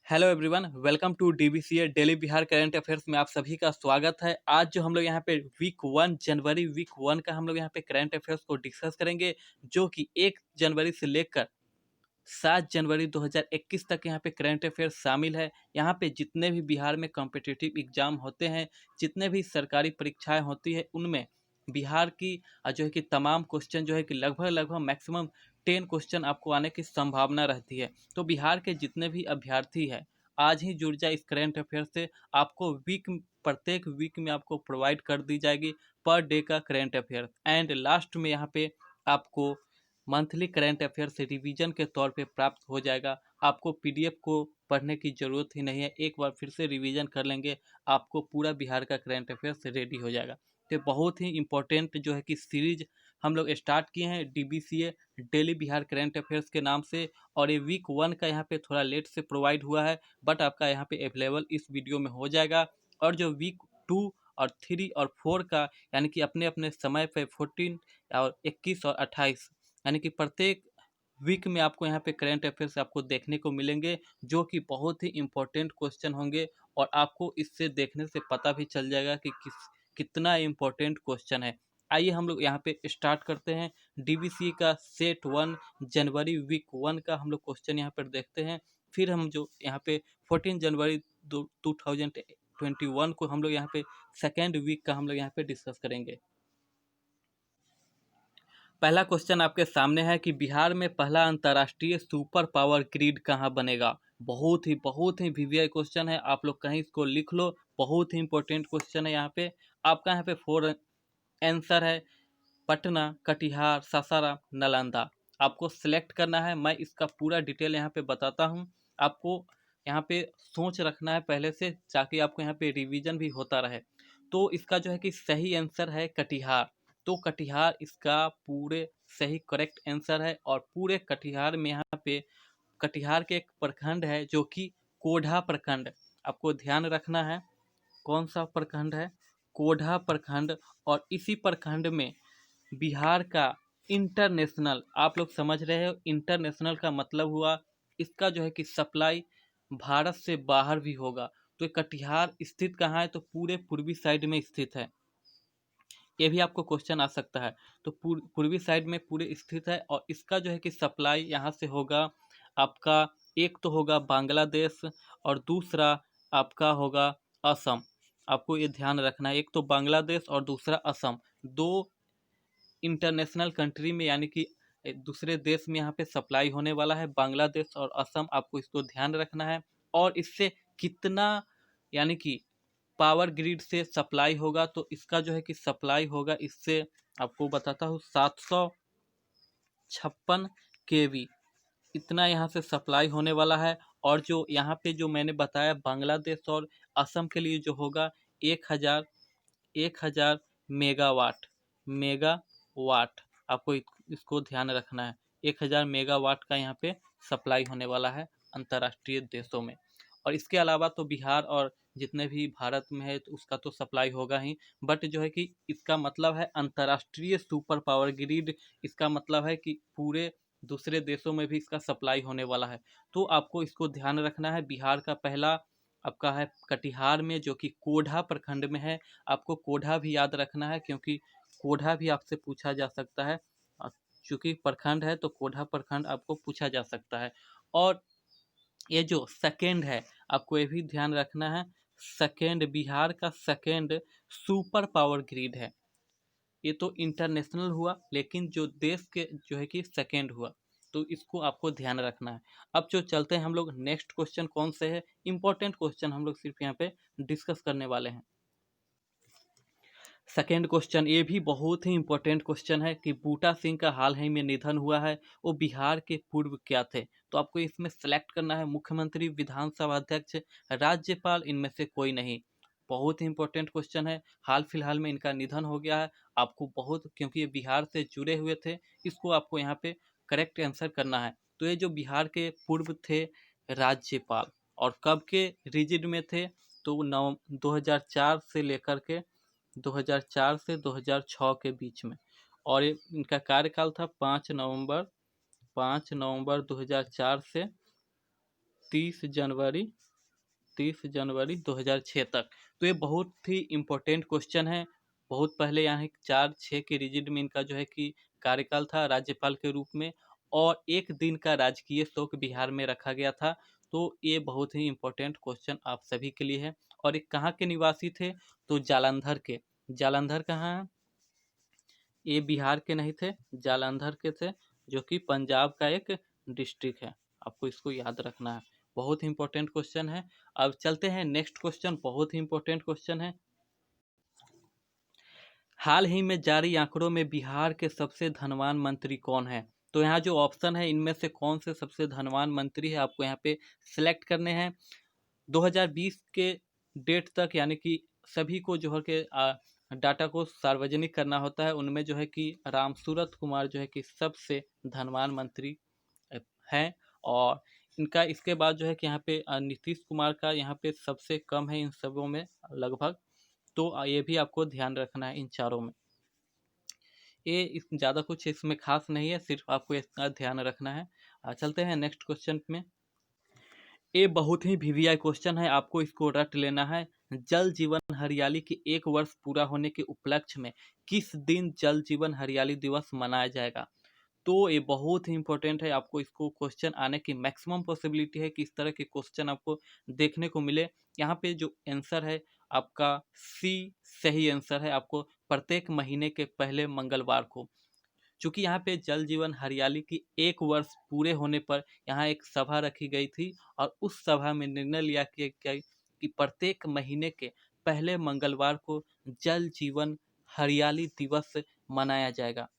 Hello everyone, welcome to DBCA daily Bihar current affairs में आप सभी का स्वागत है। आज जो हम लोग यहाँ पे वीक वन का हम लोग यहाँ पे करंट अफेयर्स को डिस्कस करेंगे, जो कि 1 जनवरी से लेकर 7 जनवरी 2021 तक यहाँ पे करंट अफेयर्स शामिल है। यहाँ पे जितने भी बिहार में कॉम्पिटिटिव एग्जाम होते हैं, जितने भी सरकारी परीक्षाएं होती है, उनमें बिहार की जो है कि तमाम क्वेश्चन जो है कि लगभग मैक्सिमम 10 क्वेश्चन आपको आने की संभावना रहती है। तो बिहार के जितने भी अभ्यर्थी हैं, आज ही जुड़ जाए इस करंट अफेयर से। आपको प्रत्येक वीक में आपको प्रोवाइड कर दी जाएगी पर डे का करंट अफेयर, एंड लास्ट में यहाँ पे आपको मंथली करंट अफेयर से रिवीजन के तौर पे प्राप्त हो जाएगा। आपको पीडीएफ को पढ़ने की ज़रूरत ही नहीं है, एक बार फिर से रिवीजन कर लेंगे, आपको पूरा बिहार का करंट अफेयर से रेडी हो जाएगा। तो बहुत ही इम्पोर्टेंट जो है कि सीरीज हम लोग स्टार्ट किए हैं डीबीसीए डेली बिहार करंट अफेयर्स के नाम से। और ये वीक 1 का यहाँ पे थोड़ा लेट से प्रोवाइड हुआ है, बट आपका यहाँ पे अवेलेबल इस वीडियो में हो जाएगा। और जो वीक 2 और 3 और 4 का यानी कि अपने अपने समय पे 14 और 21 और 28 यानी कि प्रत्येक वीक में आपको यहाँ पे करंट अफेयर्स आपको देखने को मिलेंगे, जो कि बहुत ही इम्पोर्टेंट क्वेश्चन होंगे। और आपको इससे देखने से पता भी चल जाएगा कि कितना इम्पोर्टेंट क्वेश्चन है। आइए हम लोग यहाँ पे स्टार्ट करते हैं डीबीसी का सेट 1 जनवरी वीक 1 का हम लोग क्वेश्चन यहाँ पर देखते हैं। फिर हम जो यहाँ पे 14 जनवरी 2021 को हम लोग यहाँ पे सेकेंड वीक का हम लोग यहाँ पे डिस्कस करेंगे। पहला क्वेश्चन आपके सामने है कि बिहार में पहला अंतर्राष्ट्रीय सुपर पावर ग्रिड कहाँ बनेगा। बहुत ही वीवीआई क्वेश्चन है, आप लोग कहीं इसको लिख लो। बहुत ही इंपॉर्टेंट क्वेश्चन है। यहाँ पे आपका यहाँ पे 4 आंसर है: पटना, कटिहार, सासाराम, नालंदा। आपको सिलेक्ट करना है। मैं इसका पूरा डिटेल यहाँ पे बताता हूँ। आपको यहाँ पे सोच रखना है पहले से, ताकि आपको यहाँ पे रिवीजन भी होता रहे। तो इसका जो है कि सही आंसर है कटिहार। तो कटिहार इसका पूरे सही करेक्ट आंसर है। और पूरे कटिहार में यहाँ पे कटिहार के एक प्रखंड है जो कि कोढ़ा प्रखंड। आपको ध्यान रखना है कौन सा प्रखंड है, कोढ़ा प्रखंड। और इसी प्रखंड में बिहार का इंटरनेशनल, आप लोग समझ रहे हो इंटरनेशनल का मतलब हुआ इसका जो है कि सप्लाई भारत से बाहर भी होगा। तो ये कटिहार स्थित कहाँ है, तो पूरे पूर्वी साइड में स्थित है। ये भी आपको क्वेश्चन आ सकता है। तो पूर्वी साइड में पूरे स्थित है। और इसका जो है कि सप्लाई यहाँ से होगा आपका, एक तो होगा बांग्लादेश और दूसरा आपका होगा असम। आपको ये ध्यान रखना है, एक तो बांग्लादेश और दूसरा असम। दो इंटरनेशनल कंट्री में यानी कि दूसरे देश में यहाँ पे सप्लाई होने वाला है, बांग्लादेश और असम। आपको इसको ध्यान रखना है। और इससे कितना यानी कि पावर ग्रिड से सप्लाई होगा, तो इसका जो है कि सप्लाई होगा इससे आपको बताता हूँ 756 केवी, इतना यहाँ से सप्लाई होने वाला है। और जो यहाँ पे जो मैंने बताया बांग्लादेश और असम के लिए जो होगा 1000 मेगावाट मेगावाट। आपको इसको ध्यान रखना है, 1000 मेगावाट का यहाँ पे सप्लाई होने वाला है अंतर्राष्ट्रीय देशों में। और इसके अलावा तो बिहार और जितने भी भारत में है तो उसका तो सप्लाई होगा ही, बट जो है कि इसका मतलब है अंतर्राष्ट्रीय सुपर पावर ग्रिड। इसका मतलब है कि पूरे दूसरे देशों में भी इसका सप्लाई होने वाला है। तो आपको इसको ध्यान रखना है। बिहार का पहला आपका है कटिहार में, जो कि कोढ़ा प्रखंड में है। आपको कोढ़ा भी याद रखना है, क्योंकि कोढ़ा भी आपसे पूछा जा सकता है। चूंकि प्रखंड है तो कोढ़ा प्रखंड आपको पूछा जा सकता है। और ये जो सेकेंड है, आपको ये भी ध्यान रखना है, सेकेंड बिहार का सेकेंड सुपर पावर ग्रिड है। ये तो इंटरनेशनल हुआ, लेकिन जो देश के जो है कि सेकेंड हुआ, तो इसको आपको ध्यान रखना है। अब जो चलते हैं हम लोग नेक्स्ट क्वेश्चन कौन से है, इंपॉर्टेंट क्वेश्चन हम लोग सिर्फ यहाँ पे डिस्कस करने वाले हैं। सेकेंड क्वेश्चन ये भी बहुत ही इंपॉर्टेंट क्वेश्चन है कि बूटा सिंह का हाल ही में निधन हुआ है, वो बिहार के पूर्व क्या थे। तो आपको इसमें सेलेक्ट करना है मुख्यमंत्री, विधानसभा अध्यक्ष, राज्यपाल, इनमें से कोई नहीं। बहुत ही इंपॉर्टेंट क्वेश्चन है। हाल फिलहाल में इनका निधन हो गया है। आपको बहुत, क्योंकि ये बिहार से जुड़े हुए थे, इसको आपको यहाँ पे करेक्ट आंसर करना है। तो ये जो बिहार के पूर्व थे राज्यपाल, और कब के रिजिड में थे, तो 2004 से लेकर के 2004 से 2006 के बीच में। और ये इनका कार्यकाल था 5 नवंबर 2004 से 30 जनवरी 2006 तक। तो ये बहुत ही इम्पोर्टेंट क्वेश्चन है। बहुत पहले यहाँ 4-6 के रिजिड में इनका जो है कि कार्यकाल था राज्यपाल के रूप में, और 1 दिन का राजकीय शोक बिहार में रखा गया था। तो ये बहुत ही इम्पोर्टेंट क्वेश्चन आप सभी के लिए है। और ये कहाँ के निवासी थे? तो जालंधर के। जालंधर कहाँ है? ये बिहार के नहीं थे, जालंधर के थे, जो कि पंजाब का एक डिस्ट्रिक्ट है। आपको इसको याद रखना है, बहुत ही इंपॉर्टेंट क्वेश्चन है। अब चलते हैं नेक्स्ट क्वेश्चन, बहुत ही इंपॉर्टेंट क्वेश्चन है। हाल ही में जारी आंकड़ों में बिहार के सबसे धनवान मंत्री कौन है? तो यहाँ जो ऑप्शन है इनमें से कौन से सबसे धनवान मंत्री है आपको यहाँ पे सिलेक्ट करने हैं। 2020 के डेट तक, यानी कि सभी को जो है कि डाटा को सार्वजनिक करना होता है, उनमें जो है कि रामसूरत कुमार जो है कि सबसे धनवान मंत्री हैं। और इनका इसके बाद जो है कि यहाँ पे नीतीश कुमार का यहाँ पे सबसे कम है इन सबों में लगभग। तो ये भी आपको ध्यान रखना है इन चारों में। ये ज़्यादा कुछ इसमें खास नहीं है, सिर्फ आपको इसका ध्यान रखना है। चलते हैं नेक्स्ट क्वेश्चन में। ये बहुत ही वीवीआई क्वेश्चन है, आपको इसको रट लेना है। जल जीवन हरियाली के 1 वर्ष पूरा होने के उपलक्ष्य में किस दिन जल जीवन हरियाली दिवस मनाया जाएगा? तो ये बहुत ही इंपॉर्टेंट है, आपको इसको क्वेश्चन आने की मैक्सिमम पॉसिबिलिटी है कि इस तरह के क्वेश्चन आपको देखने को मिले। यहाँ पे जो आंसर है आपका सी सही आंसर है। आपको प्रत्येक महीने के पहले मंगलवार को, चूंकि यहाँ पे जल जीवन हरियाली की 1 वर्ष पूरे होने पर यहाँ एक सभा रखी गई थी, और उस सभा में निर्णय लिया गया कि प्रत्येक महीने के पहले मंगलवार को जल जीवन हरियाली दिवस मनाया जाएगा।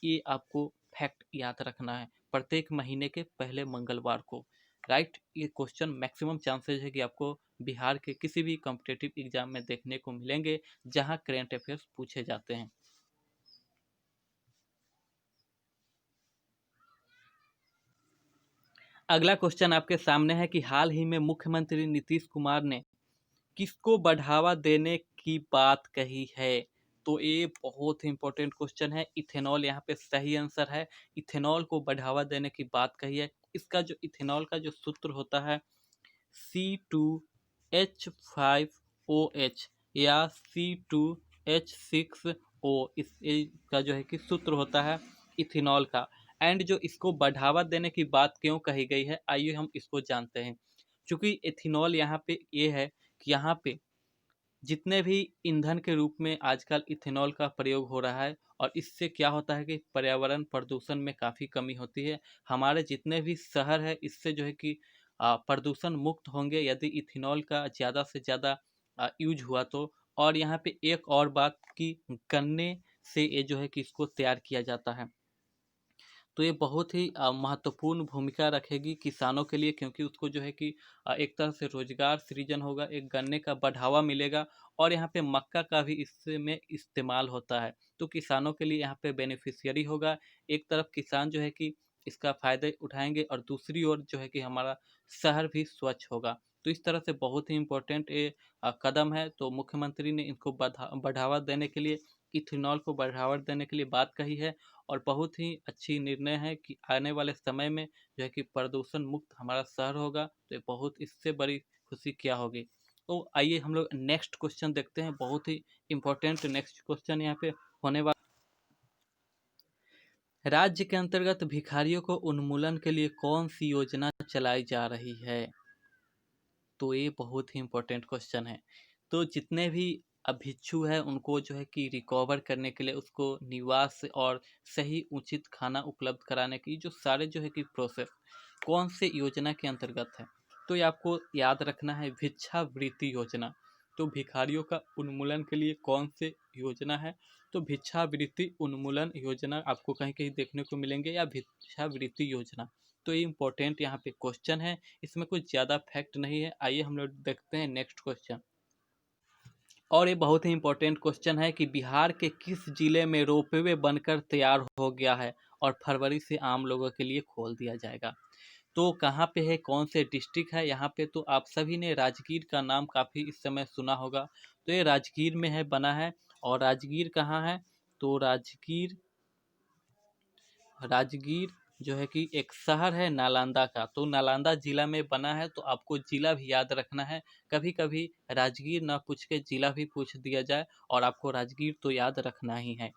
ये आपको फैक्ट याद रखना है, प्रत्येक महीने के पहले मंगलवार को। राइट, ये क्वेश्चन मैक्सिमम चांसेस है कि आपको बिहार के किसी भी कॉम्पिटेटिव एग्जाम में देखने को मिलेंगे जहां करेंट अफेयर्स पूछे जाते हैं। अगला क्वेश्चन आपके सामने है कि हाल ही में मुख्यमंत्री नीतीश कुमार ने किसको बढ़ावा देने की बात कही है? तो ये बहुत ही इंपॉर्टेंट क्वेश्चन है। इथेनॉल यहाँ पे सही आंसर है। इथेनॉल को बढ़ावा देने की बात कही है। इसका जो इथेनॉल का जो सूत्र होता है C2H5OH या C2H6O, इसका जो है कि सूत्र होता है इथेनॉल का। एंड जो इसको बढ़ावा देने की बात क्यों कही गई है, आइए हम इसको जानते हैं। क्योंकि इथेनॉल यहाँ पे ये है कि यहाँ पे जितने भी ईंधन के रूप में आजकल इथेनॉल का प्रयोग हो रहा है, और इससे क्या होता है कि पर्यावरण प्रदूषण में काफ़ी कमी होती है। हमारे जितने भी शहर है इससे जो है कि प्रदूषण मुक्त होंगे यदि इथेनॉल का ज़्यादा से ज़्यादा यूज हुआ तो। और यहाँ पे एक और बात कि गन्ने से ये जो है कि इसको तैयार किया जाता है। तो ये बहुत ही महत्वपूर्ण भूमिका रखेगी किसानों के लिए, क्योंकि उसको जो है कि एक तरह से रोजगार सृजन होगा, एक गन्ने का बढ़ावा मिलेगा, और यहाँ पे मक्का का भी इसमें इस्तेमाल होता है। तो किसानों के लिए यहाँ पे बेनिफिशियरी होगा। एक तरफ किसान जो है कि इसका फायदे उठाएंगे, और दूसरी ओर जो है कि हमारा शहर भी स्वच्छ होगा। तो इस तरह से बहुत ही इम्पोर्टेंट ये कदम है। तो मुख्यमंत्री ने इनको बढ़ावा देने के लिए, इथेनॉल को बढ़ावा देने के लिए बात कही है। और बहुत ही अच्छी निर्णय है कि आने वाले समय में जो है कि प्रदूषण मुक्त हमारा शहर होगा। तो ये बहुत, इससे बड़ी खुशी क्या होगी। तो आइए हम लोग नेक्स्ट क्वेश्चन देखते हैं, बहुत ही इंपॉर्टेंट नेक्स्ट क्वेश्चन यहाँ पे होने वाला। राज्य के अंतर्गत भिखारियों को उन्मूलन के लिए कौन सी योजना चलाई जा रही है? तो ये बहुत ही इम्पोर्टेंट क्वेश्चन है। तो जितने भी भिक्षु है उनको जो है कि रिकवर करने के लिए, उसको निवास और सही उचित खाना उपलब्ध कराने की जो सारे जो है कि प्रोसेस कौन से योजना के अंतर्गत है, तो ये आपको याद रखना है, भिक्षावृत्ति योजना। तो भिखारियों का उन्मूलन के लिए कौन से योजना है? तो भिक्षावृत्ति उन्मूलन योजना आपको कहीं कहीं देखने को मिलेंगे, या भिक्षावृत्ति योजना। तो ये इंपॉर्टेंट यहाँ पे क्वेश्चन है, इसमें कुछ ज़्यादा फैक्ट नहीं है। आइए हम लोग देखते हैं नेक्स्ट क्वेश्चन। और ये बहुत ही इंपॉर्टेंट क्वेश्चन है कि बिहार के किस जिले में रोपवे बनकर तैयार हो गया है और फरवरी से आम लोगों के लिए खोल दिया जाएगा? तो कहाँ पे है, कौन से डिस्ट्रिक्ट है यहाँ पे? तो आप सभी ने राजगीर का नाम काफ़ी इस समय सुना होगा। तो ये राजगीर में है, बना है। और राजगीर कहाँ है? तो राजगीर, राजगीर जो है कि एक शहर है नालंदा का, तो नालंदा जिला में बना है, तो आपको जिला भी याद रखना है। कभी कभी राजगीर ना पूछ के जिला भी पूछ दिया जाए, और आपको राजगीर तो याद रखना ही है।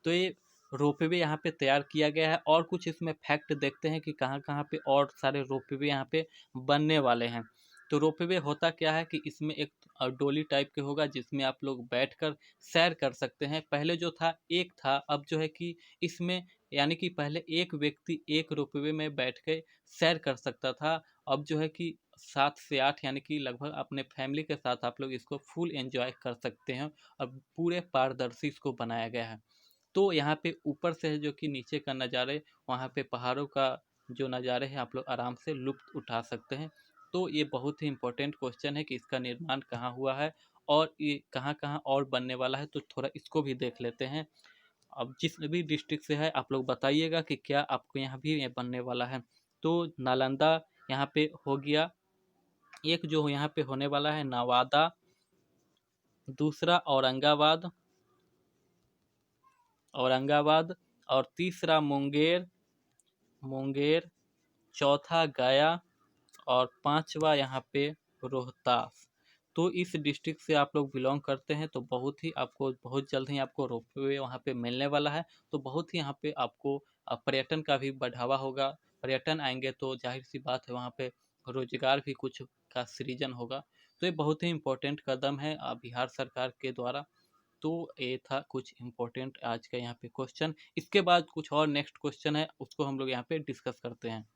तो ये रोपवे यहाँ पे तैयार किया गया है, और कुछ इसमें फैक्ट देखते हैं कि कहाँ कहाँ पे और सारे रोपवे यहाँ पे बनने वाले हैं। तो रोपवे होता क्या है कि इसमें एक डोली टाइप के होगा, जिसमें आप लोग बैठकर सैर कर सकते हैं। पहले जो था एक था, अब जो है कि इसमें यानी कि पहले एक व्यक्ति एक रोपवे में बैठ के सैर कर सकता था। अब जो है कि 7 से 8 यानी कि लगभग अपने फैमिली के साथ आप लोग इसको फुल एंजॉय कर सकते हैं। और पूरे पारदर्शी इसको बनाया गया है। तो यहाँ पे ऊपर से है जो कि नीचे का नज़ारे, वहाँ पे पहाड़ों का जो नज़ारे हैं आप लोग आराम से लुत्फ़ उठा सकते हैं। तो ये बहुत ही इम्पोर्टेंट क्वेश्चन है कि इसका निर्माण कहाँ हुआ है, और ये कहाँ कहाँ और बनने वाला है, तो थोड़ा इसको भी देख लेते हैं। अब जिस भी डिस्ट्रिक्ट से है आप लोग बताइएगा कि क्या आपको यहाँ भी ये बनने वाला है। तो नालंदा यहाँ पे हो गया, एक जो यहाँ पे होने वाला है नवादा, दूसरा औरंगाबाद, औरंगाबाद, और तीसरा मुंगेर, मुंगेर, चौथा गया, और पांचवा यहाँ पे रोहतास। तो इस डिस्ट्रिक्ट से आप लोग बिलोंग करते हैं, तो बहुत ही आपको बहुत जल्द ही आपको रोपवे वहाँ पे मिलने वाला है। तो बहुत ही यहाँ पे आपको पर्यटन का भी बढ़ावा होगा। पर्यटन आएंगे तो जाहिर सी बात है वहाँ पे रोजगार भी कुछ का सृजन होगा। तो ये बहुत ही इम्पोर्टेंट कदम है बिहार सरकार के द्वारा। तो ये था कुछ इम्पोर्टेंट आज का यहाँ पे क्वेश्चन। इसके बाद कुछ और नेक्स्ट क्वेश्चन है, उसको हम लोग यहाँ पे डिस्कस करते हैं।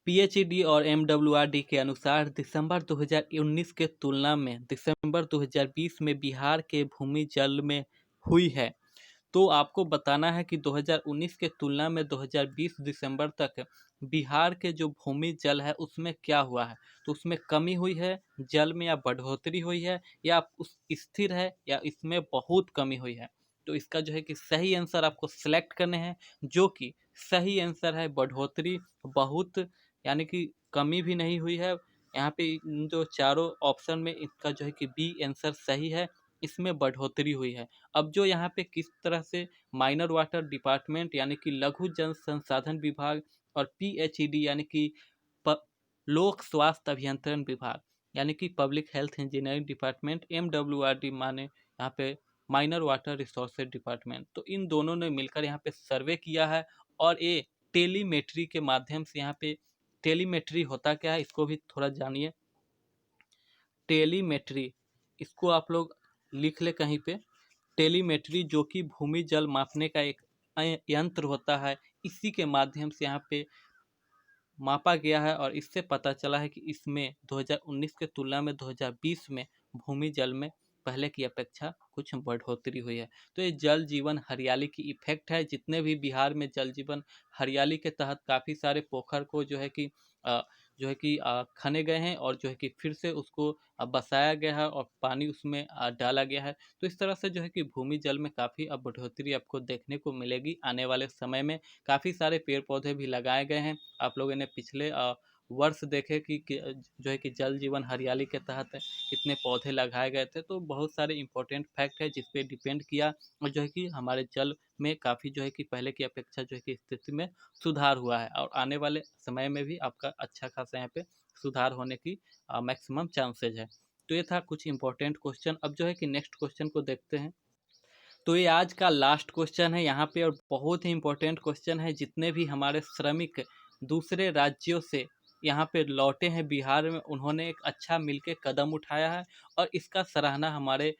पीएचईडी और एमडब्ल्यूआरडी के अनुसार दिसंबर 2019 के तुलना में दिसंबर 2020 में बिहार के भूमि जल में हुई है। तो आपको बताना है कि 2019 के तुलना में 2020 दिसंबर तक बिहार के जो भूमि जल है उसमें क्या हुआ है। तो उसमें कमी हुई है जल में, या बढ़ोतरी हुई है, या उस स्थिर है, या इसमें बहुत कमी हुई है। तो इसका जो है कि सही आंसर आपको सिलेक्ट करने हैं, जो कि सही आंसर है बढ़ोतरी। बहुत यानी कि कमी भी नहीं हुई है। यहाँ पे इन जो चारों ऑप्शन में इसका जो है कि बी आंसर सही है, इसमें बढ़ोतरी हुई है। अब जो यहाँ पे किस तरह से माइनर वाटर डिपार्टमेंट यानी कि लघु जल संसाधन विभाग, और पीएचईडी यानी कि लोक स्वास्थ्य अभियंत्रण विभाग यानी कि पब्लिक हेल्थ इंजीनियरिंग डिपार्टमेंट, एमडब्ल्यूआरडी माने यहाँ पे माइनर वाटर रिसोर्सेज डिपार्टमेंट, तो इन दोनों ने मिलकर यहाँ पे सर्वे किया है। और ये टेलीमेट्री के माध्यम से यहाँ पे, टेलीमेट्री होता क्या है इसको भी थोड़ा जानिए। टेलीमेट्री, इसको आप लोग लिख ले कहीं पे। टेलीमेट्री जो कि भूमि जल मापने का एक यंत्र होता है, इसी के माध्यम से यहाँ पे मापा गया है, और इससे पता चला है कि इसमें 2019 के तुलना में 2020 में भूमि जल में पहले की अपेक्षा कुछ बढ़ोतरी हुई है। तो ये जल जीवन हरियाली की इफेक्ट है। जितने भी बिहार में जल जीवन हरियाली के तहत काफ़ी सारे पोखर को जो है कि खने गए हैं, और जो है कि फिर से उसको बसाया गया है, और पानी उसमें डाला गया है। तो इस तरह से जो है कि भूमि जल में काफ़ी अब बढ़ोतरी आपको देखने को मिलेगी आने वाले समय में। काफ़ी सारे पेड़ पौधे भी लगाए गए हैं। आप लोगों ने पिछले वर्ष देखे कि जो है कि जल जीवन हरियाली के तहत कितने पौधे लगाए गए थे। तो बहुत सारे इंपॉर्टेंट फैक्ट है जिस पे डिपेंड किया, और जो है कि हमारे जल में काफ़ी जो है कि पहले की अपेक्षा जो है कि स्थिति में सुधार हुआ है, और आने वाले समय में भी आपका अच्छा खासा यहाँ पे सुधार होने की मैक्सिमम चांसेज है। तो ये था कुछ इंपॉर्टेंट क्वेश्चन। अब जो है कि नेक्स्ट क्वेश्चन को देखते हैं। तो ये आज का लास्ट क्वेश्चन है यहाँ पे, और बहुत ही इम्पोर्टेंट क्वेश्चन है। जितने भी हमारे श्रमिक दूसरे राज्यों से यहाँ पे लौटे हैं बिहार में, उन्होंने एक अच्छा मिलके कदम उठाया है, और इसका सराहना हमारे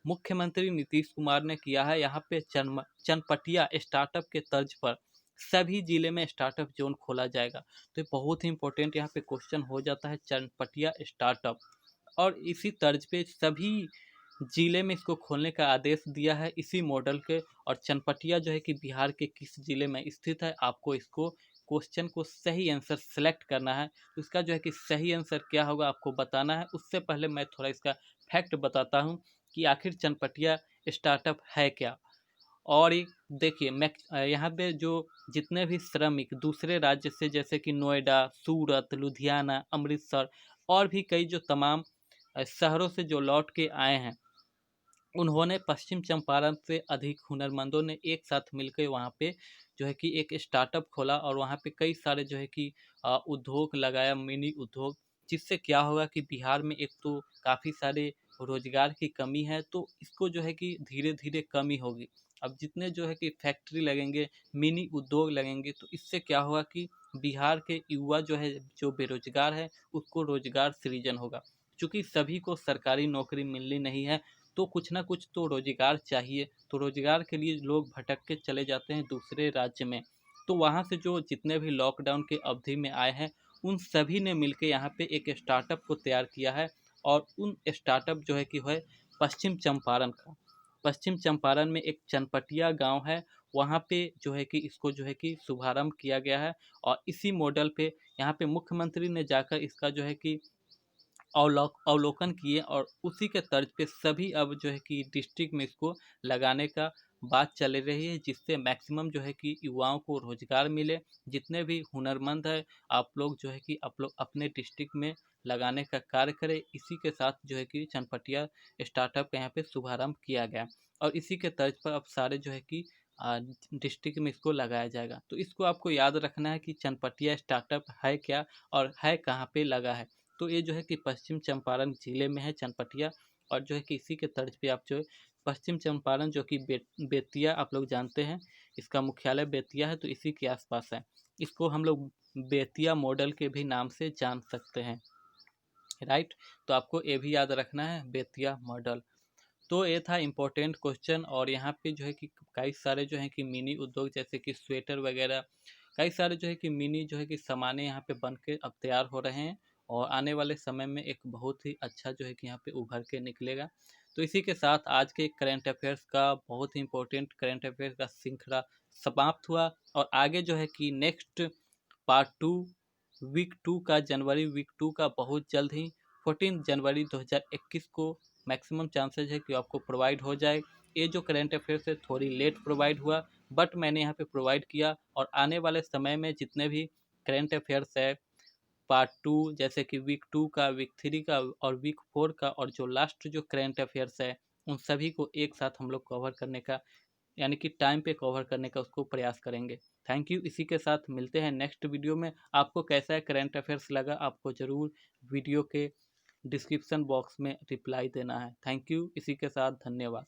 मुख्यमंत्री नीतीश कुमार ने किया है। यहाँ पे चनपटिया स्टार्टअप के तर्ज पर सभी जिले में स्टार्टअप जोन खोला जाएगा। तो ये बहुत ही इंपॉर्टेंट यहाँ पे क्वेश्चन हो जाता है, चनपटिया स्टार्टअप। और इसी तर्ज पे सभी जिले में इसको खोलने का आदेश दिया है इसी मॉडल के। और चनपटिया जो है कि बिहार के किस जिले में स्थित है, आपको इसको क्वेश्चन को सही आंसर सेलेक्ट करना है। तो इसका जो है कि सही आंसर क्या होगा आपको बताना है। उससे पहले मैं थोड़ा इसका फैक्ट बताता हूँ कि आखिर चनपटिया स्टार्टअप है क्या। और एक देखिए, मैं यहाँ पे जो जितने भी श्रमिक दूसरे राज्य से, जैसे कि नोएडा, सूरत, लुधियाना, अमृतसर, और भी कई जो तमाम शहरों से जो लौट के आए हैं, उन्होंने पश्चिम चंपारण से अधिक हुनरमंदों ने एक साथ मिलकर वहाँ पे जो है कि एक स्टार्टअप खोला और वहाँ पे कई सारे जो है कि उद्योग लगाया, मिनी उद्योग। जिससे क्या होगा कि बिहार में एक तो काफ़ी सारे रोजगार की कमी है, तो इसको जो है कि धीरे धीरे कमी होगी। अब जितने जो है कि फैक्ट्री लगेंगे, मिनी उद्योग लगेंगे, तो इससे क्या होगा कि बिहार के युवा जो है, जो बेरोजगार है, उसको रोजगार सृजन होगा। क्योंकि सभी को सरकारी नौकरी मिलनी नहीं है, तो कुछ ना कुछ तो रोजगार चाहिए। तो रोजगार के लिए लोग भटक के चले जाते हैं दूसरे राज्य में। तो वहाँ से जो जितने भी लॉकडाउन के अवधि में आए हैं, उन सभी ने मिलकर यहाँ पे एक स्टार्टअप को तैयार किया है। और उन स्टार्टअप जो है कि है पश्चिम चंपारण का। पश्चिम चंपारण में एक चनपटिया गांव है, वहाँ पे जो है कि इसको जो है कि शुभारंभ किया गया है। और इसी मॉडल पे यहाँ पे मुख्यमंत्री ने जाकर इसका जो है कि अवलोकन किए, और उसी के तर्ज पे सभी अब जो है कि डिस्ट्रिक्ट में इसको लगाने का बात चल रही है, जिससे मैक्सिमम जो है कि युवाओं को रोजगार मिले। जितने भी हुनरमंद है, आप लोग जो है कि आप लोग अपने डिस्ट्रिक्ट में लगाने का कार्य करें। इसी के साथ जो है कि चनपटिया स्टार्टअप का यहाँ पे शुभारंभ किया गया, और इसी के तर्ज पर अब सारे जो है कि डिस्ट्रिक्ट में इसको लगाया जाएगा। तो इसको आपको याद रखना है कि चनपटिया स्टार्टअप है क्या और है कहाँ पे लगा है। तो ये जो है कि पश्चिम चंपारण जिले में है चनपटिया। और जो है कि इसी के तर्ज पे आप जो है पश्चिम चंपारण जो कि बेतिया, आप लोग जानते हैं इसका मुख्यालय बेतिया है, तो इसी के आसपास है। इसको हम लोग बेतिया मॉडल के भी नाम से जान सकते हैं, राइट। तो आपको ये भी याद रखना है, बेतिया मॉडल। तो ये था इम्पोर्टेंट क्वेश्चन। और यहाँ पे जो है कि कई सारे जो है कि मिनी उद्योग, जैसे कि स्वेटर वगैरह, कई सारे जो है कि मिनी जो है कि सामाने यहाँ पे बन के अब तैयार हो रहे हैं। और आने वाले समय में एक बहुत ही अच्छा जो है कि यहाँ पे उभर के निकलेगा। तो इसी के साथ आज के करंट अफेयर्स का, बहुत ही इम्पोर्टेंट करंट अफेयर्स का श्रृंखला समाप्त हुआ। और आगे जो है कि नेक्स्ट पार्ट 2 वीक 2 का, जनवरी वीक 2 का बहुत जल्द ही 14 जनवरी 2021 को मैक्सिमम चांसेस है कि आपको प्रोवाइड हो जाए। ये जो करंट अफेयर्स है थोड़ी लेट प्रोवाइड हुआ, बट मैंने यहाँ पे प्रोवाइड किया। और आने वाले समय में जितने भी करंट अफेयर्स है पार्ट 2, जैसे कि वीक 2 का, वीक 3 का और वीक 4 का, और जो लास्ट जो करंट अफेयर्स है, उन सभी को एक साथ हम लोग कवर करने का, यानी कि टाइम पे कवर करने का उसको प्रयास करेंगे। Thank you. इसी के साथ मिलते हैं नेक्स्ट वीडियो में। आपको कैसा है करंट अफेयर्स लगा, आपको ज़रूर वीडियो के डिस्क्रिप्शन बॉक्स में रिप्लाई देना है। Thank you. इसी के साथ धन्यवाद।